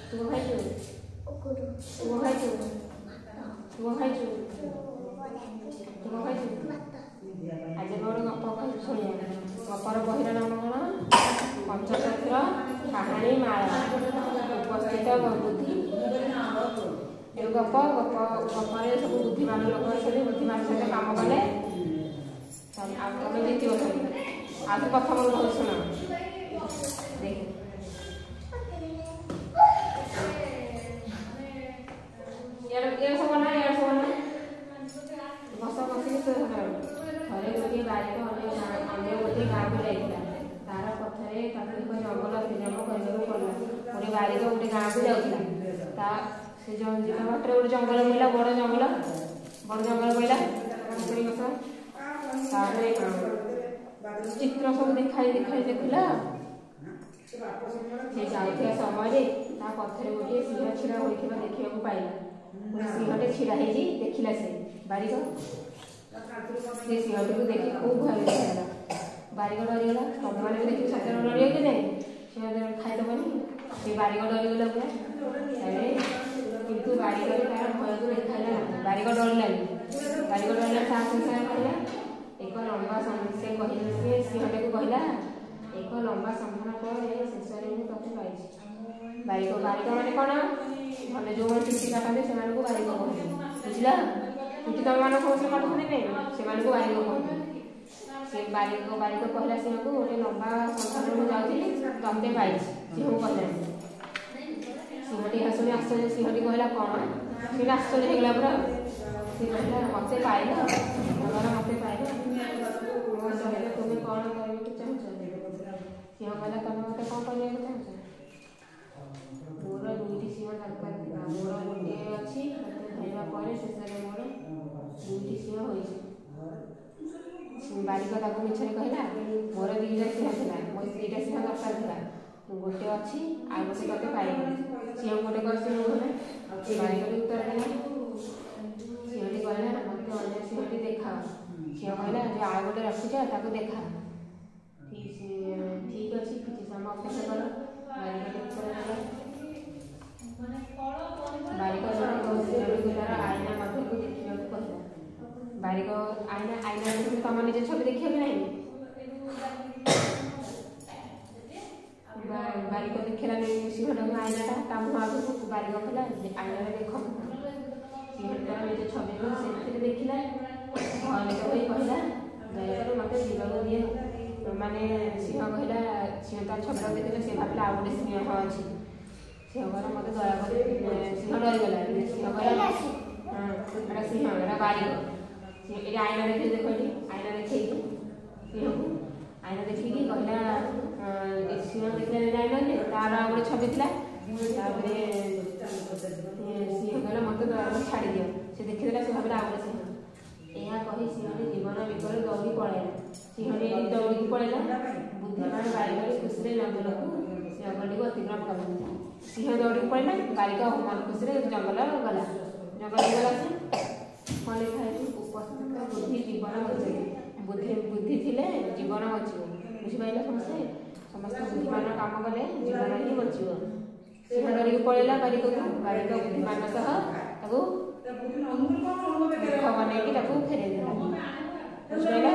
तू खाइछु तू खाइछु तू खाइछु तू खाइछु आज गोटे गप कह शुणिया गपर बहिर नाम कौन पंचतंत्र कहानी माला उपस्थित बुद्धि ये गप गप गपर सब बुद्धिमान लोक अच्छे बुद्धिमान सहित कम कले तुम जीत आज प्रथम बहुत शुण देख सब ना बस बसिक थे गोटे बारिक अन्य गोटे गाँव को जाता तार पथरे एक जंगल अतिक्रम करने पड़ा गोटे बारिक गोटे गाँव को जाता से बाटर गोटे जंगल मिला बड़ जंगल पड़ा चित्र सब देखाई देखला से जाऊा समय पथरे गोटे सिंह छिड़ा होता देखा पाइला सिंहटे छिड़ा देखला से बारिक से सिंहटी को देखिए खूब भय लगेगा बारिक डरीगला तुम मैंने भी देखिए सत्य डर कि नहीं सी खाईदेवनी से बारिक डरीगला पूरा कितु बारिक तार भय को देखा बारिक डरला साहस कहला एक लंबा से कहले सिंहटे को कहला एक लंबा संधान पर शेष में तथे पाई बारिक माने कौन भले जो चुटी काटते से बारिक कहते बुझला चुटी तुम मान समस्त काटुते नहीं से बारिक कहते से बारिक कहला सिंह को गोटे लंबा संधान में जाऊँगी तमते पाई सिंह को कहला सिंहटी हसुनी आश्चर्य सिंहटी कहला कौन सी आश्चर्य होगला पूरा सी कहला मत पाइल मत पाइल मो सहित तुम्हें कौन करने चाहूँ सिंह कहला तुम मत कौन करने चाहूँ मोर दुईटी सिंह दरकार मोर गोटे अच्छी धरवा शेष मोर दुईटी सिंह हो बारिक मिछरे कहला मोर दुईटा सिंह था मोर दुईटा सिंह दरकार था गोटे अच्छी आ गोटे तक पाइल सिंह गोटे कर बारिक उत्तर देला सिंहटी कहला मत अन्य सिंहटी देखा सिंह कहला जो आ गोटे रखीच देखा ठीक अच्छे किसी समय अपेक्षा कर बारिक उत्तर देला बारिक तार आईना मध्य को देखा कहला बारिक आईना तुम निजे छवि देखिए कि नहीं बारिक देखला सिंहटा आईनाटा मुँह आगे बारिक कहला आईना देख सिंहटा निजे छवि को से देखला भयभीत हो कहला दयाकर मत जीवन दिए माने सिंह कहला सिंह तार छवि देखते से भाविला आ गोटे सिंह अच्छी सिंह कहला मत दया कर सिंह डरीगला सिंह कहला हाँ सिंह बारिक ये आईना देखे देख आईना देखे सिंह को आईना देखिकी कहला सिंह देखला आईना तार आ गोटे छवि था सिंह कहला मत दया छाड़ी दियो से देखीदेला से भाविला आ गोटे सिंह यह कही सिंहटी जीवन विकल दौड़ी पलैला सिंहटी दौड़ी पलैला बुद्धिमान बारिक खुशी जंगल को जंगल को अतिक्रम कर सिंह दौड़ी पलैला बारिक मन खुशी जंगल गला से कौन लिखा है उपस्थित बुद्धि जीवन बचे बुद्धि थी जीवन बचो बुझिपारे समस्त बुद्धिमान काम कले जीवन ही बचो सिंह डरिक पलैला बारिक बुद्धिमान मूर्ख बनई फेरे बुझिपारे।